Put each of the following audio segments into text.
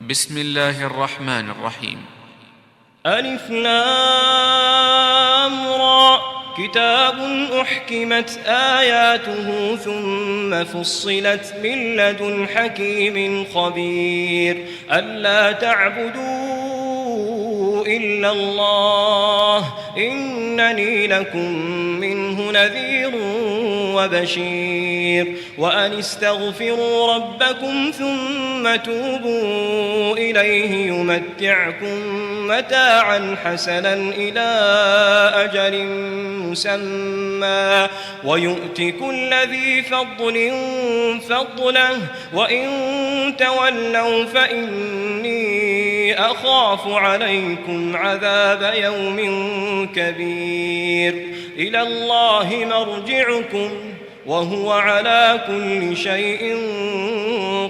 بسم الله الرحمن الرحيم. ألف لام را، كتاب أحكمت آياته ثم فصلت من لدن حكيم خبير ألا تعبدوا إلا الله إنني لكم منه نذير وبشير وأن استغفروا ربكم ثم توبوا إليه يمتعكم متاعا حسنا إلى أجل مسمى ويؤت كل ذي فضل فضله وإن تولوا فإني أخاف عليكم عذاب يوم كبير إلى الله مرجعكم وهو على كل شيء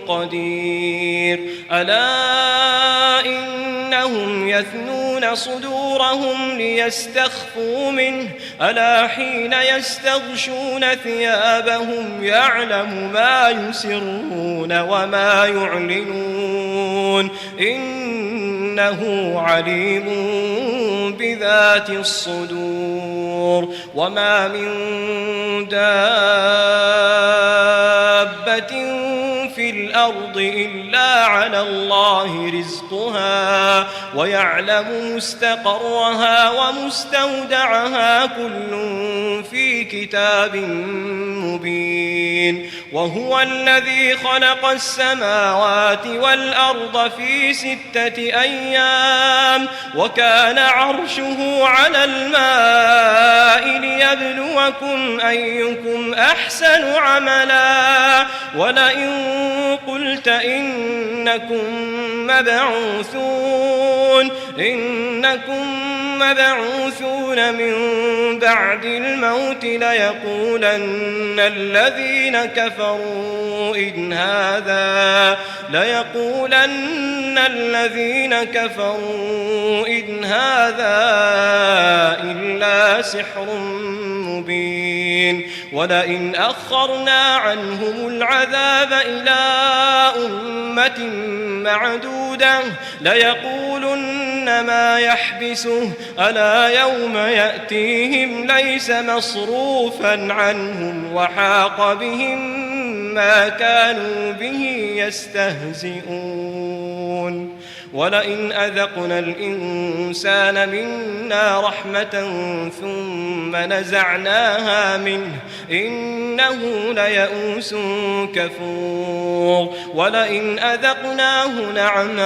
قدير ألا إنهم يثنون صدورهم ليستخفوا منه ألا حين يستغشون ثيابهم يعلم ما يسرون وما يعلنون إنه عليم بذات الصدور وما من دابة في الأرض إلا على الله رزقها ويعلم مستقرها ومستودعها كل في كتاب مبين وهو الذي خلق السماوات والأرض في 6 أيام وكان عرشه على الماء ليبلوكم أيكم أحسن عملا ولئن قلت إنكم مبعوثون من بعد الموت ليقولن الذين كفروا إن هذا إلا سحر مبين ولئن أخرنا عنهم العذاب إلى أمة معدودة ليقولن ما يحبسه ألا يوم يأتيهم ليس مصروفا عنهم وحاق بهم ما كانوا به يستهزئون ولئن أذقنا الإنسان منا رحمة ثم نزعناها منه إنه ليئوس كفور ولئن أذقناه نعماء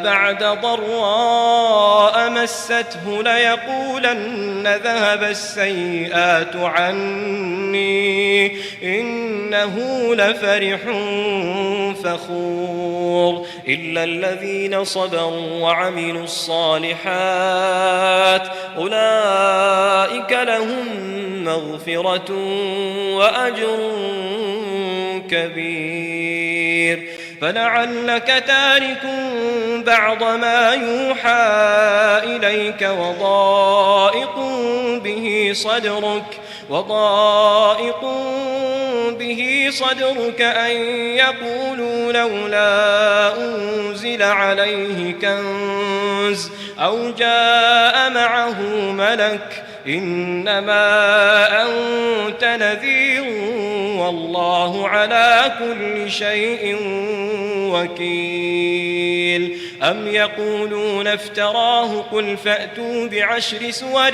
بعد ضراء مسته ليقولن ذهب السيئات عني إنه لفرح فخور إلا الذين صبروا وعملوا الصالحات أولئك لهم مغفرة وأجر كبير فلعلك تارك بعض ما يوحى إليك وضائق به صدرك أن يقولوا لولا أنزل عليه كنز أو جاء معه ملك إنما أنت نذير والله على كل شيء وكيل أم يقولون افتراه قل فأتوا ب10 سور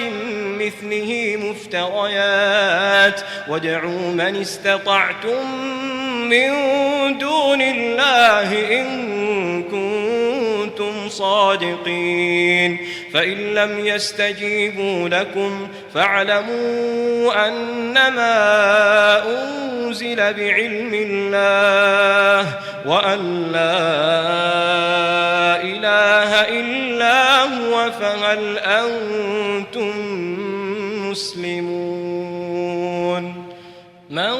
مثله مفتريات وادعوا من استطعتم من دون الله إن كنتم صادقين فإن لم يستجيبوا لكم فاعلموا أنما أنزل بعلم الله وأن لا إله إلا هو فهل أنتم مسلمون من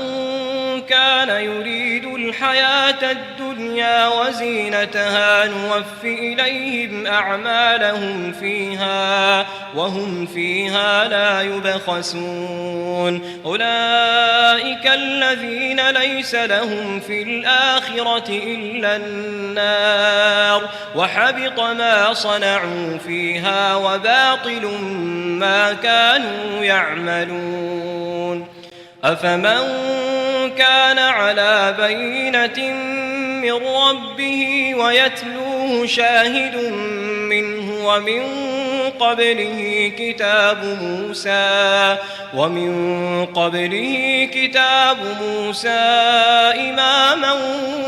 كان يريد الحياة الدنيا الدنيا وزينتها نوف إليهم أعمالهم فيها وهم فيها لا يبخسون أولئك الذين ليس لهم في الآخرة إلا النار وحبط ما صنعوا فيها وباطل ما كانوا يعملون أفمن كان على بينة من ربه ويتلوه شاهد منه ومن قبله كتاب موسى إماما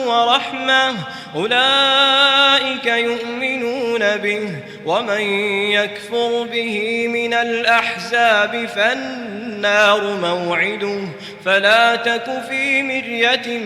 ورحمة أولئك يؤمنون به ومن يكفر به من الأحزاب فالنار موعده فلا تك في مرية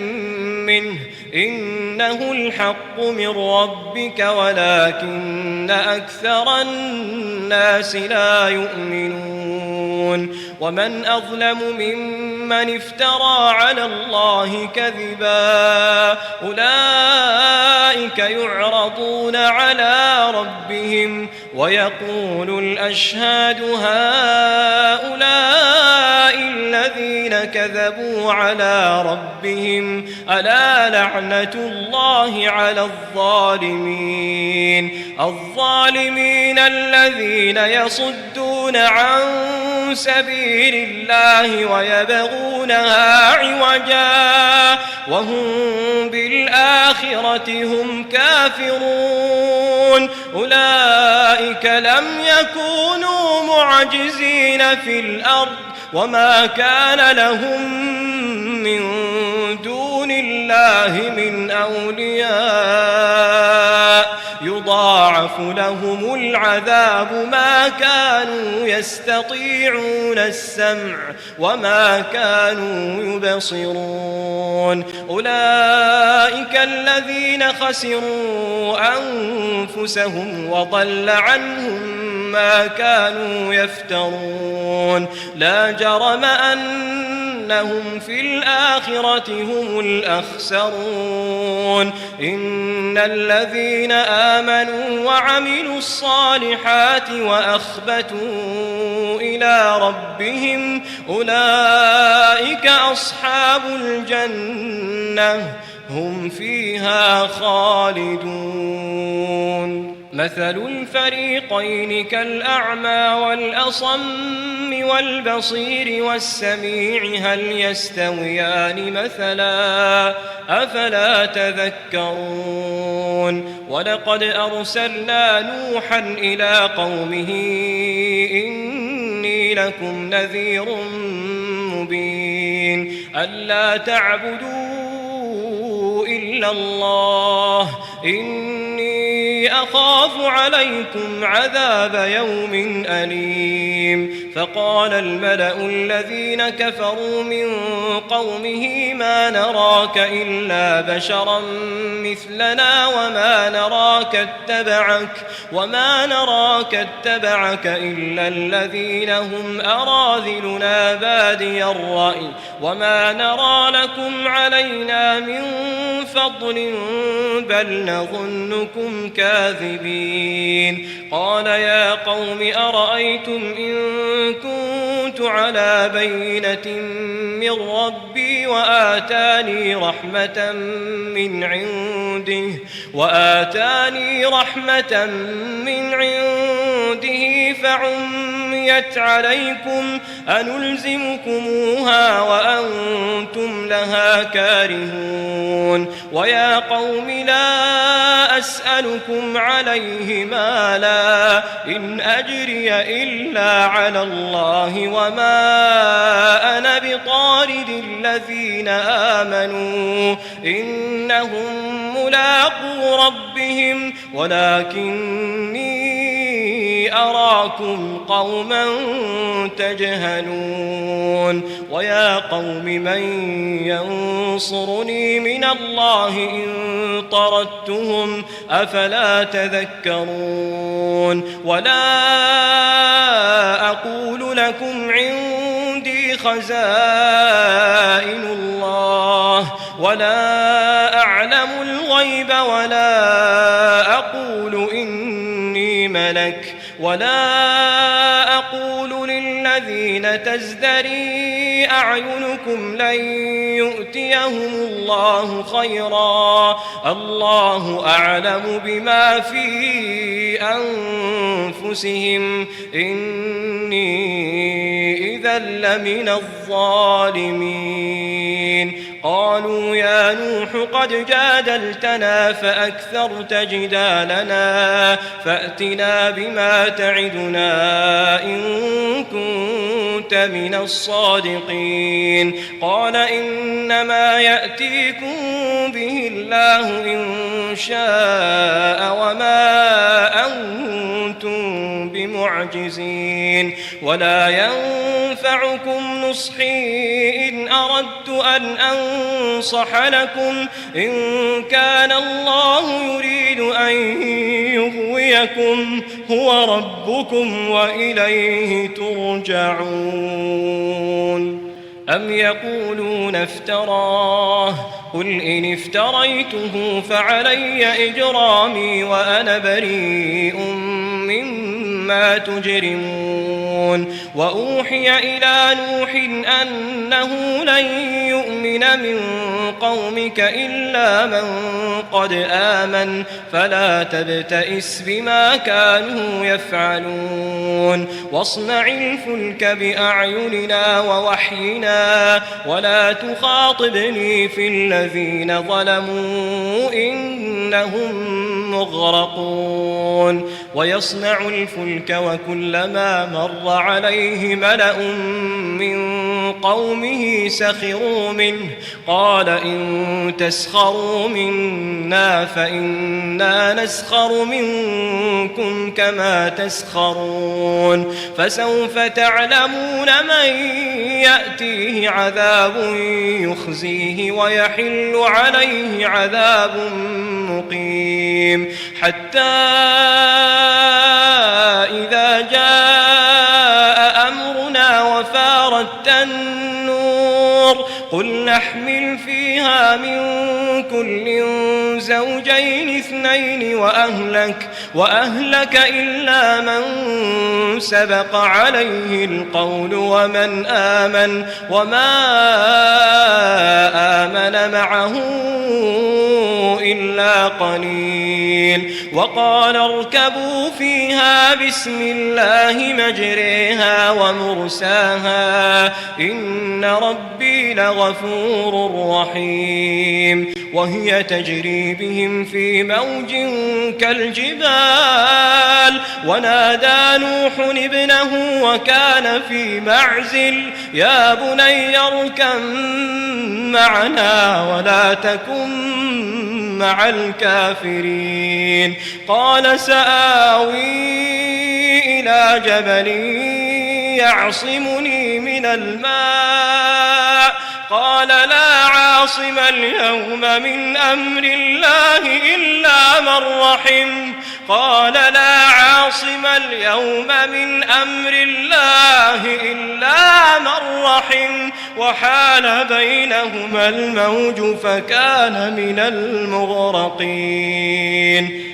منه إنه الحق من ربك ولكن أكثر الناس لا يؤمنون ومن أظلم ممن افترى على الله كذبا أولئك يعرضون على ربهم ويقول الأشهاد هؤلاء الذين كذبوا على ربهم ألا لعنة الله على الظالمين الذين يصدون عن سبيل الله ويبغونها عوجا وهم بالآخرة هم كافرون أولئك لم يكونوا معجزين في الأرض وما كان لهم من دون الله من أولياء يضاعف لهم العذاب ما كانوا يستطيعون السمع وما كانوا يبصرون أولئك الذين خسروا أنفسهم وضل عنهم ما كانوا يفترون لا جرم أنهم في الآخرة هم الأخسرون إن الذين آمنوا وعملوا الصالحات وأخبتوا إلى ربهم أولئك أصحاب الجنة هم فيها خالدون مثل الفريقين كالأعمى والأصم والبصير والسميع هل يستويان مثلا أفلا تذكرون ولقد أرسلنا نوحا إلى قومه إني لكم نذير مبين ألا تعبدوا إلا الله إني أخاف عليكم عذاب يوم أليم فقال الملأ الذين كفروا من قومه ما نراك إلا بشرا مثلنا وما نراك اتبعك إلا الذين هم أراذلنا بادي الرأي وما نرى لكم علينا من فضل بل نظنكم كاذبين قال يا قوم أرأيتم إن كنت على بينة من ربي وآتاني رحمة من عنده فعميت عليكم أنلزمكموها وأنتم لها كارهون ويا قوم لا أسألكم عليه مالا إن أجري إلا على الله وما أنا بطارد الذين آمنوا إنهم ملاقو ربهم ولكني أراكم قوما تجهلون ويا قوم من ينصرني من الله إن طردتهم أفلا تذكرون ولا أقول لكم عندي خزائن الله ولا أعلم الغيب الغيب ولا أقول إني ملك ولا أقول للذين تزدري أعينكم لن يؤتيهم الله خيرا الله أعلم بما في أنفسهم إني إذا لمن الظالمين قالوا يا نوح قد جادلتنا فأكثرت جدالنا فأتنا بما تعدنا إن كنت من الصادقين قال إنما يأتيكم به الله إن شاء وما أنتم بمعجزين ولا ينفعكم نصحي إن أردت أن أنصح لكم إن كان الله يريد أن يغويكم هو ربكم وإليه ترجعون أم يقولون افتراه قل إن افتريته فعلي إجرامي وأنا بريء مما تجرمون وأوحي إلى نوح أنه لن يؤمن من قومك إلا من قد آمن فلا تبتئس بما كانوا يفعلون واصنع الفلك بأعيننا ووحينا ولا تخاطبني في الذين ظلموا إنهم مغرقون ويصنع الفلك وكلما مر عليه ملأ من قومه سخروا منه قال إن تسخروا منا فإنا نسخر منكم كما تسخرون فسوف تعلمون من يأتيه عذاب يخزيه ويحل عليه عذاب مقيم حتى إذا جاء أمرنا وفارت النور قل نحمل فيها من كل زوجين اثنين وأهلك إلا من سبق عليه القول ومن آمن وما آمن معه إلا قليل وقال اركبوا فيها بسم الله مجريها ومرساها إن ربي لغفور رحيم وهي تجري بهم في موج كالجبال ونادى نوح ابنه وكان في معزل يا بني اركب معنا ولا تكن مع الكافرين قال سآوي إلى جبل يعصمني من الماء قال لا عاصم اليوم من أمر الله إلا من رحم قال لا عاصم اليوم من أمر الله إلا من رحم وحال بينهما الموج فكان من المغرقين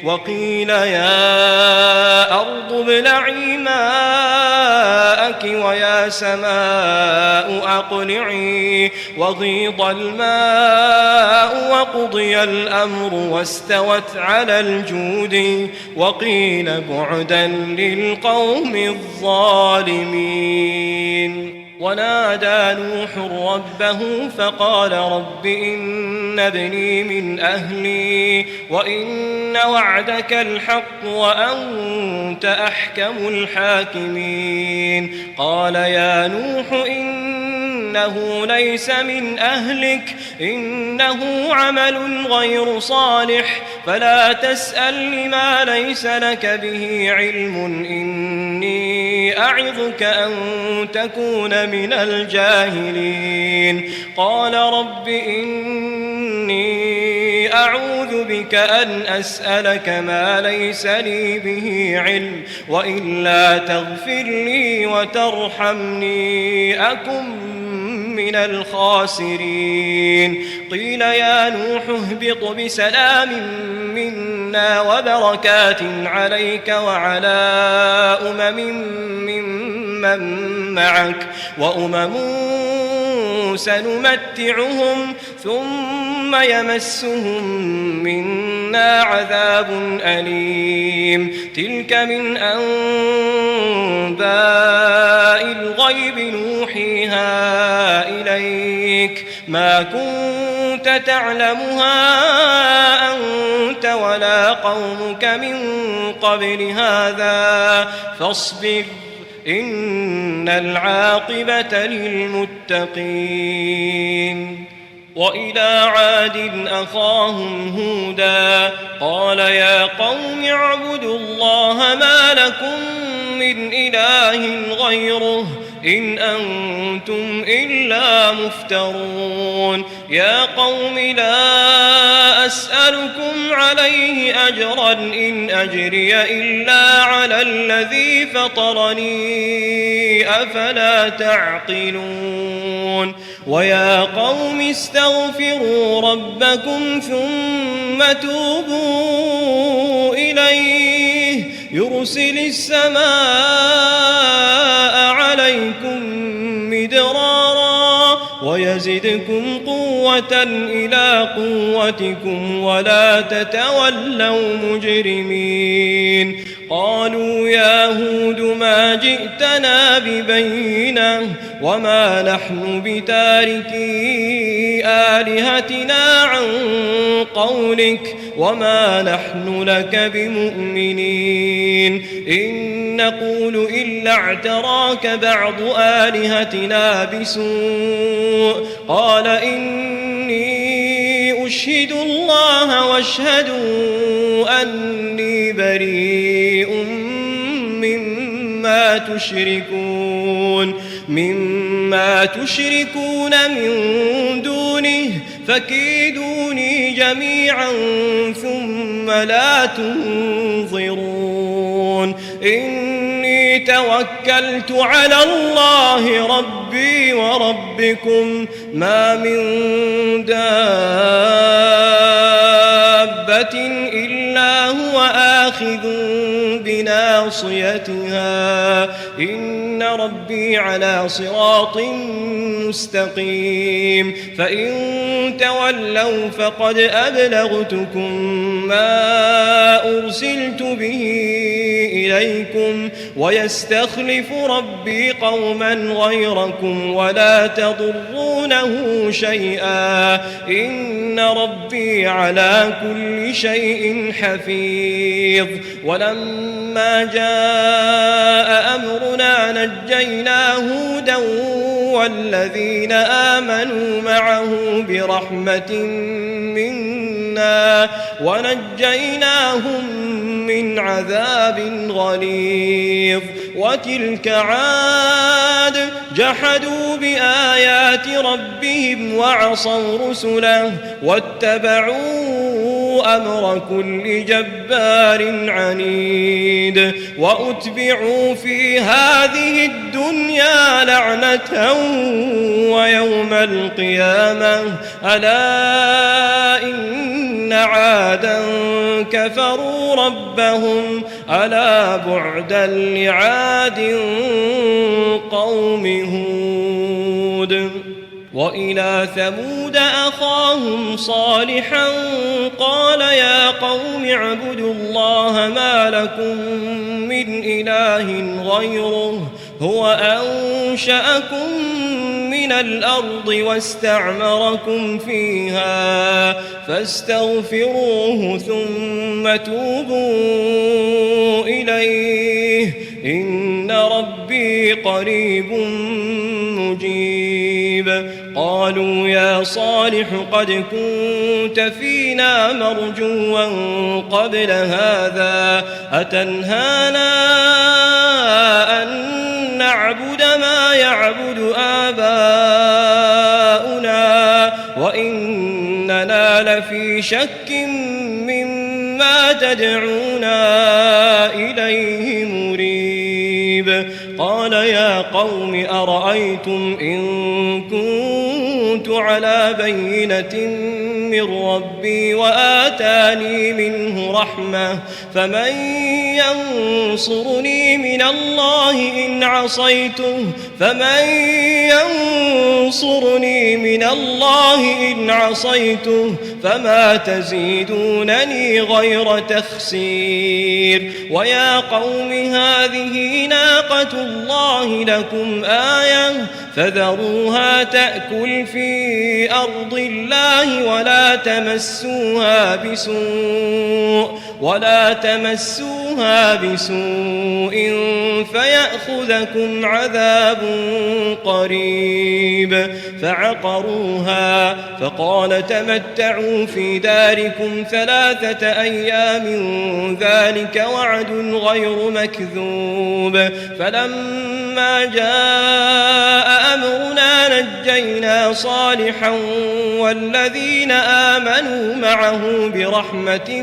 وقيل يا أرض ابلعي ماءك ويا سماء أقلعي وغيض الماء وقضي الأمر واستوت على الجود وقيل بعدا للقوم الظالمين ونادى نوح ربه فقال رب إن ابني من أهلي وإن وعدك الحق وأنت أحكم الحاكمين قال يا نوح إنه ليس من أهلك إنه عمل غير صالح فلا تسأل لما ليس لك به علم إني أعظك أن تكون من الجاهلين قال رب إني أعوذ بك أن أسألك ما ليس لي به علم وإلا تغفر لي وترحمني أكن من الخاسرين قيل يا نوح اهبط بسلام منا وبركات عليك وعلى ممن معك وأمم سنمتعهم ثم يمسهم منا عذاب أليم تلك من أنباء الغيب نوحيها إليك ما كنت تعلمها أنت ولا قومك من قبل هذا فاصبر إن العاقبة للمتقين وإلى عاد أخاهم هودا قال يا قوم اعبدوا الله ما لكم من إله غيره إن أنتم إلا مفترون يا قوم لا أسألكم عليه أجرا إن أجري إلا على الذي فطرني أفلا تعقلون ويا قوم استغفروا ربكم ثم توبوا إليه يرسل السماء عليكم مدرارا ويزدكم قوة إلى قوتكم ولا تتولوا مجرمين قالوا يا هود ما جئتنا ببينة وما نحن بتاركي آلهتنا عن قولك وما نحن لك بمؤمنين إن نقول إلا اعتراك بعض آلهتنا بسوء قال إني أشهد الله واشهدوا أني بريء مما تشركون من دونه فكيدوني جميعا ثم لا تنظرون إني توكلت على الله ربي وربكم ما من دابة إلا هو آخذ بناصيتها إن ربي على صراط مستقيم فإن تولوا فقد أبلغتكم ما أرسلت به إليكم ويستخلف ربي قوما غيركم ولا تضرونه شيئا إن ربي على كل شيء حفيظ ولما جاء أمرنا نجينا هودا والذين آمنوا معه برحمة منا ونجيناهم من عذاب غليظ وتلك عاد جحدوا بآيات ربهم وعصوا رسله واتبعوا أمر كل جبار عنيد وأتبعوا في هذه الدنيا لعنة ويوم القيامة ألا إن عادا كفروا ربهم ألا بعدا لعاد قوم هود وإلى ثمود أخاهم صالحا قال يا قوم اعبدوا الله ما لكم من إله غيره هو أنشأكم من الأرض واستعمركم فيها فاستغفروه ثم توبوا إليه إن ربي قريب مجيب قالوا يا صالح قد كنت فينا مرجوا قبل هذا أتنهانا أن نعبد ما يعبد آباؤنا وإننا لفي شك مما تدعونا إليه مريب قال يا قوم أرأيتم إن كنت على بينة من ربي وآتاني منه رحمة فمن ينصرني من الله إن عصيته فما تزيدونني غير تخسير ويا قوم هذه ناقة الله لكم آية فذروها تأكل في أرض الله ولا تمسوها بسوء فيأخذكم عذاب قريب فعقروها فقال تمتعوا في داركم 3 أيام ذلك وعد غير مكذوب فلما جاء أمرنا نجينا صالحا والذين آمنوا معه برحمة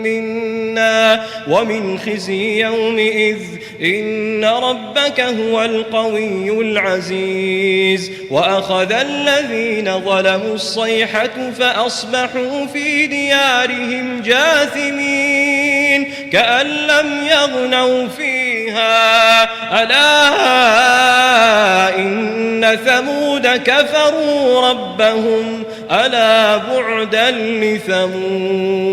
منا ومن خزي يومئذ إن ربك هو القوي العزيز وأخذ الذين ظلموا الصيحة فأصبحوا في ديارهم جاثمين كأن لم يغنوا فيها ألا إن ثمود كفروا ربهم ألا بعدا لثمود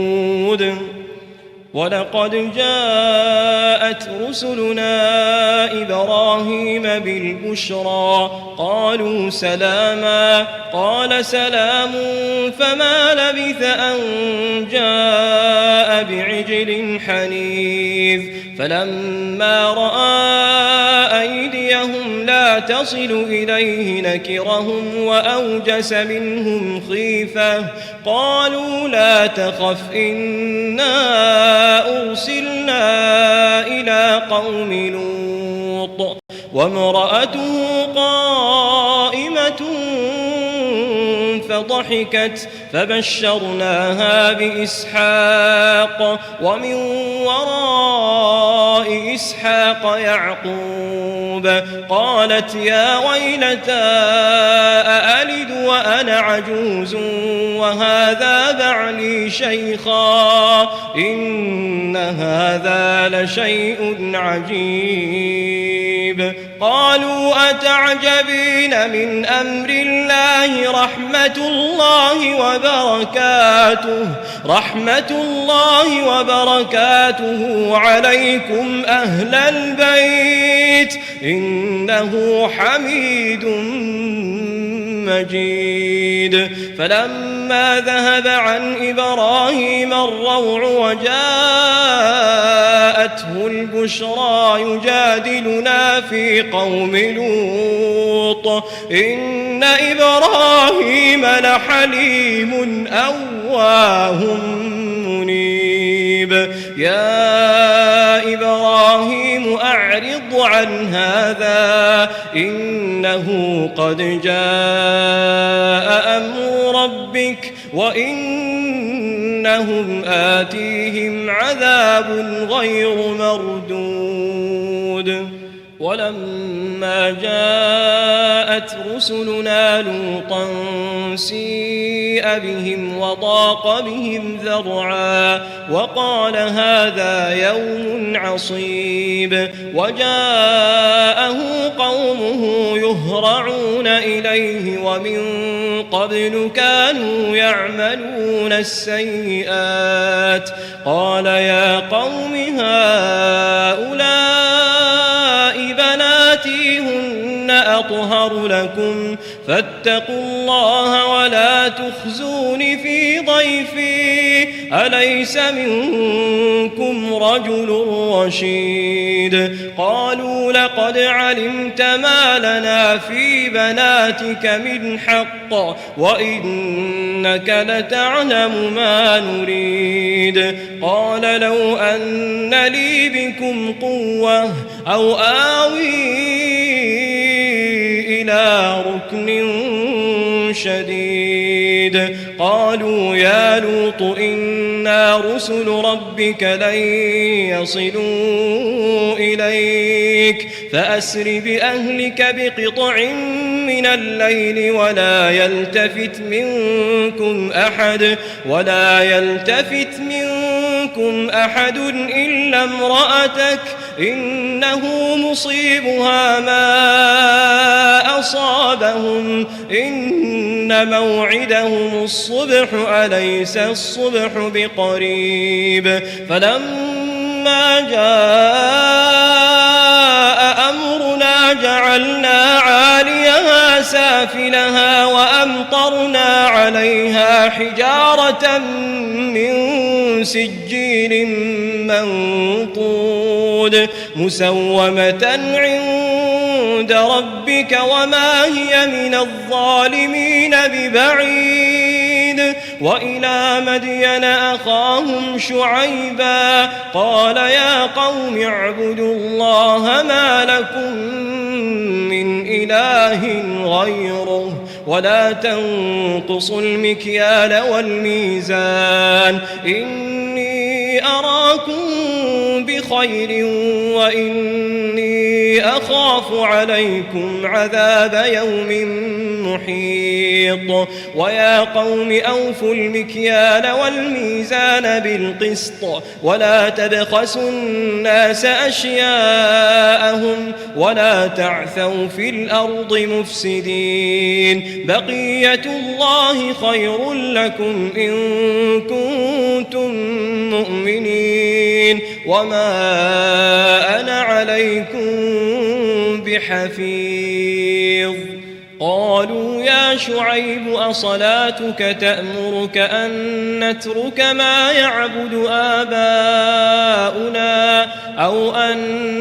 ولقد جاءت رسلنا إبراهيم بالبشرى قالوا سلاما قال سلام فما لبث أن جاء بعجل حنيذ فلما رأى أيديهم لا تصل إليه نكرهم وأوجس منهم خيفة قالوا لا تخف إنا أرسلنا إلى قوم لوط وامرأته قائمة فضحكت فبشرناها بإسحاق ومن وراء إسحاق يعقوب قالت يا ويلتى أألد وأنا عجوز وهذا بعلي شيخا إن هذا لشيء عجيب قالوا أتعجبين من أمر الله رحمة الله وبركاته عليكم أهل البيت إنه حميد مجيد فلما ذهب عن إبراهيم الروع وجاءته البشرى يجادلنا في قوم لوط إن إبراهيم لحليم أواه منيب يا إبراهيم أعرض عن هذا إنه قد جاء أمر ربك وإنهم آتيهم عذاب غير مردود ولما جاءت رسلنا لوطا سيء بهم وضاق بهم ذرعا وقال هذا يوم عصيب وجاءه قومه يهرعون إليه ومن قبل كانوا يعملون السيئات قال يا قوم هؤلاء بناتي هن أطهر لكم فاتقوا الله ولا تخزون في ضيفي أليس منكم رجل رشيد قالوا لقد علمت ما لنا في بناتك من حق وإنك لتعلم ما نريد قال لو أن لي بكم قوة أو آوي إلى ركن شديد قالوا يا لوط إنا رسل ربك لن يصلوا إليك فأسر بأهلك بقطع من الليل ولا يلتفت منكم أحد إلا امرأتك إنه مصيبها ما أصابهم إن موعدهم الصبح أليس الصبح بقريب فلما جاء أمرنا جعلنا عاليها سافلها وأمطرنا عليها حجارة من سجيل منضود مسومة عند ربك وما هي من الظالمين ببعيد وإلى مدين أخاهم شعيبا قال يا قوم اعبدوا الله ما لكم من إله غيره ولا تنقصوا المكيال والميزان إني أراكم بخير وإني أخاف عليكم عذاب يوم محيط ويا قوم أوفوا المكيال والميزان بالقسط ولا تبخسوا الناس أشياءهم ولا تعثوا في الأرض مفسدين بقية الله خير لكم إن كنتم مؤمنين وما أنا عليكم بحفيظ قالوا يا شعيب أصلاتك تأمرك أن نترك ما يعبد آباؤنا أو أن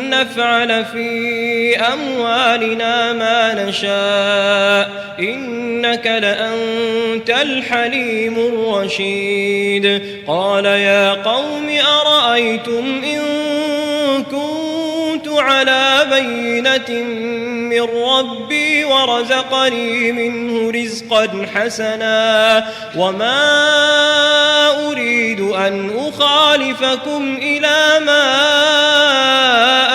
نفعل في أموالنا ما نشاء إنك لأنت الحليم الرشيد قال يا قوم أرأيتم إن كنت على بينة من ربي ورزقني منه رزقا حسنا وما أريد أن أخالفكم إلى ما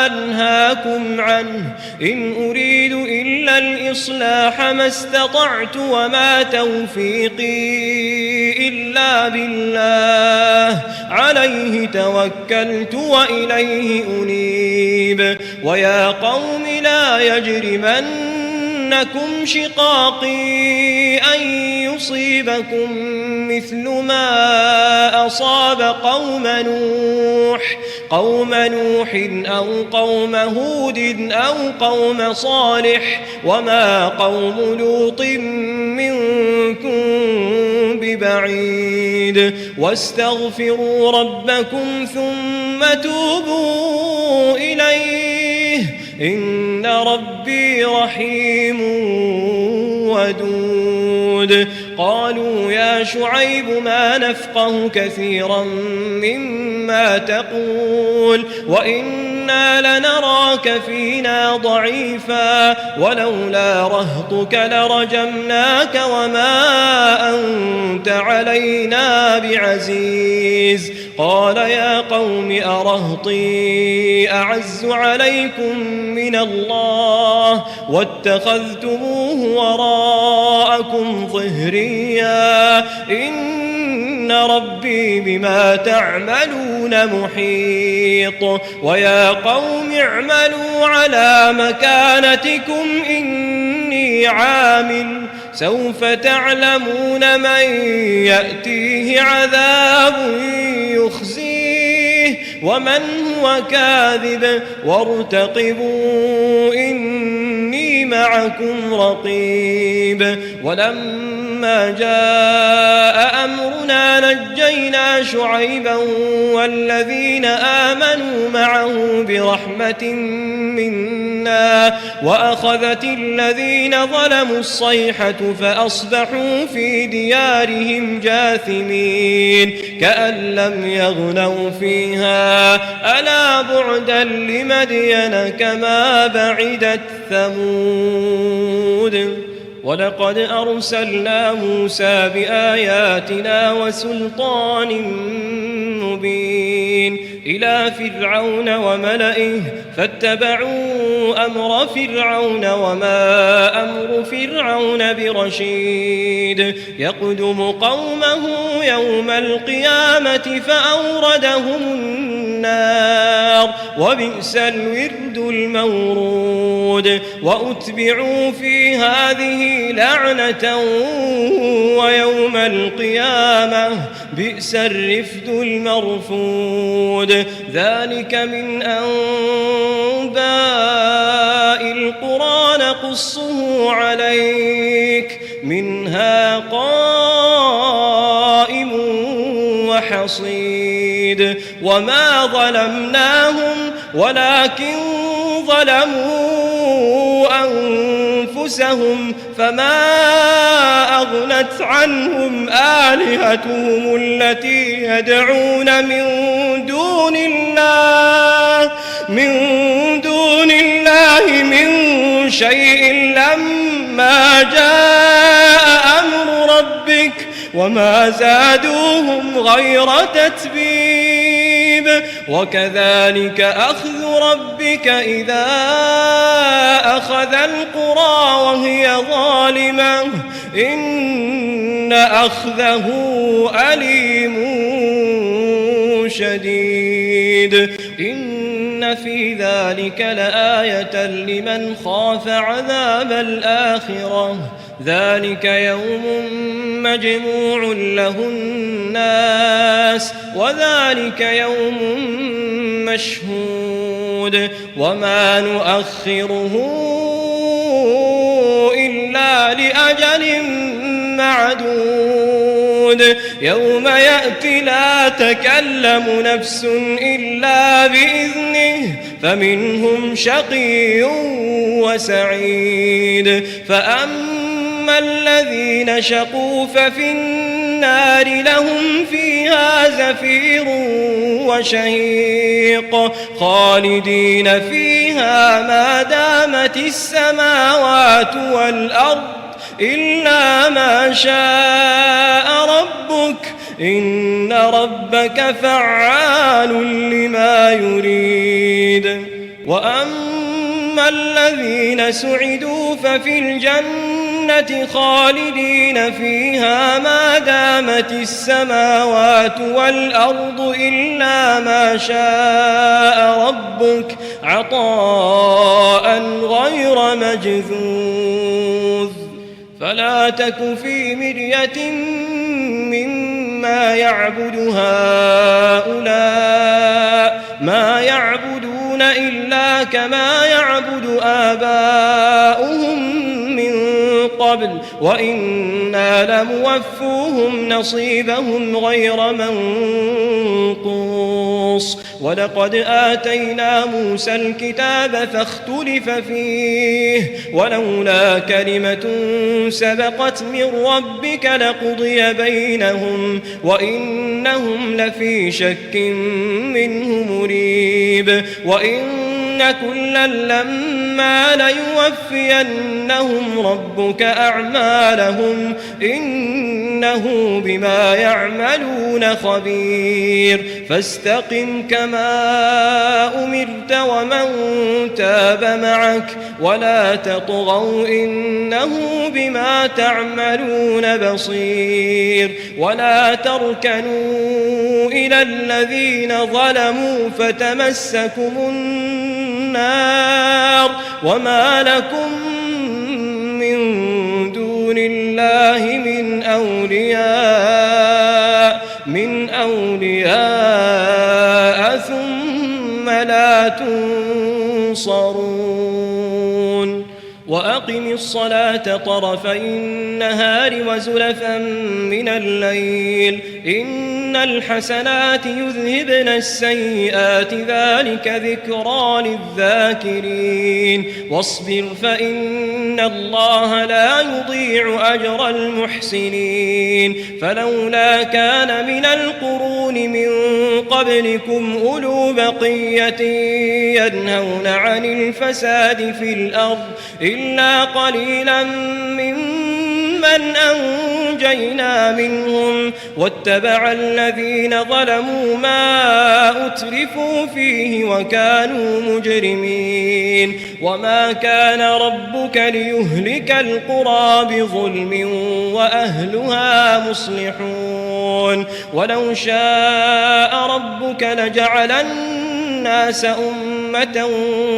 أنهاكم عنه إن أريد إلا الإصلاح ما استطعت وما توفيقي إلا بالله عليه توكلت وإليه أنيب ويا قوم لا يجرمنكم شقاقي أن يصيبكم مثل ما أصاب قوم نوح أو قوم هود أو قوم صالح وما قوم لوط منكم ببعيد واستغفروا ربكم ثم توبوا إليه إن ربي رحيم ودود قالوا يا شعيب ما نفقه كثيرا مما تقول وإنا لنراك فينا ضعيفا ولولا رهطك لرجمناك وما أنت علينا بعزيز قال يا قوم أرهطي أعز عليكم من الله واتخذتموه وراءكم ظهريا إن ربي بما تعملون محيط ويا قوم اعملوا على مكانتكم إني عامل سوف تعلمون من يأتيه عذاب يخزيه ومن هو كاذب وارتقبوا إني معكم رقيب ولما جاء أمرنا نجينا شعيبا والذين آمنوا معه برحمة منا وأخذت الذين ظلموا الصيحة فأصبحوا في ديارهم جاثمين كأن لم يغنوا فيها ألا بعدا لمدين كما بعدت ثمود ولقد أرسلنا موسى بآياتنا وسلطان مبين إلى فرعون وملئه فاتبعوا أمر فرعون وما أمر فرعون برشيد يقدم قومه يوم القيامة فأوردهم النار وبئس الورد المورود وأتبعوا في هذه لعنة ويوم القيامة بئس الرفد المرفود ذلك من أنباء القرى نقصه عليك منها قائم وحصيد وما ظلمناهم ولكن ظلموا أنفسهم فما أغنت عنهم آلهتهم التي يدعون من دون الله من شيء لما جاء أمر ربك وما زادوهم غير تتبيب وكذلك أخذ ربك إذا أخذ القرى وهي ظالمة إن أخذه أليم شديد إن في ذلك لآية لمن خاف عذاب الآخرة ذلك يوم مجموع له الناس وذلك يوم مشهود وما نؤخره إلا لأجل معدود يوم يأتي لا تكلم نفس إلا بإذنه فمنهم شقي وسعيد فأما الذين شقوا ففي النار لهم فيها زفير وشهيق خالدين فيها ما دامت السماوات والأرض إلا ما شاء ربك إن ربك فعال لما يريد وأما الذين سعدوا ففي الجنة خالدين فيها ما دامت السماوات والأرض إلا ما شاء ربك عطاء غير مجذوذ فلا تك في مرية مما يعبد هؤلاء ما يعبدون إلا كما يعبد آباؤهم من قبل وإنا لموفوهم نصيبهم غير منقوص ولقد آتينا موسى الكتاب فاختلف فيه ولولا كلمة سبقت من ربك لقضي بينهم وإنهم لفي شك منه مريب وإن كلا لما ليوفينهم ربك أعمالهم إنه بما يعملون خبير فاستقم كما أمرت ومن تاب معك ولا تطغوا إنه بما تعملون بصير ولا تركنوا إلى الذين ظلموا فتمسكم النار وما لكم من دون الله من أولياء ثم لا تنصرون وأقم الصلاة طرفي النهار وزلفا من الليل إن الحسنات يذهبن السيئات ذلك ذكرى للذاكرين واصبر فإن الله لا يضيع أجر المحسنين فلولا كان من القرون من قبلكم أولو بقية ينهون عن الفساد في الأرض إلا قليلا ممن أنجينا منهم واتبع الذين ظلموا ما أترفوا فيه وكانوا مجرمين وما كان ربك ليهلك القرى بظلم وأهلها مصلحون ولو شاء ربك لجعل الناس أمة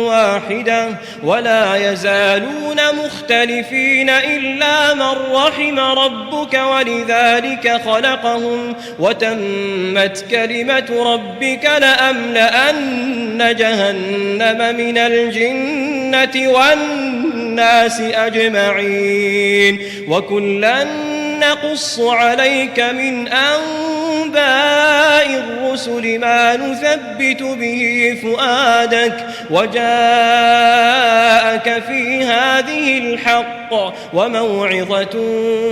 واحدة ولا يزالون مختلفين إلا من رحم ربك ولذلك خلقهم وتمت كلمة ربك لأملأن جهنم من الجنة والناس أجمعين وكلا نقص عليك من أنباء الرسل ما نثبت به فؤادك وجاءك في هذه الحق وموعظة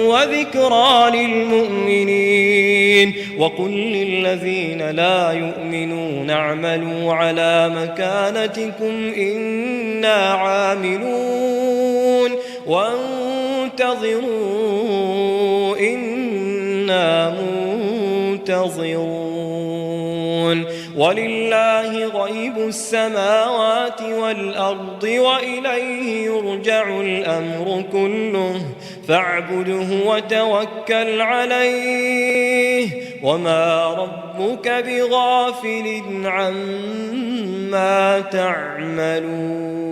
وذكرى للمؤمنين وقل للذين لا يؤمنون اعملوا على مكانتكم إنا عاملون وانتظروا إنا منتظرون ولله غيب السماوات والأرض وإليه يرجع الأمر كله فاعبده وتوكل عليه وما ربك بغافل عما تعملون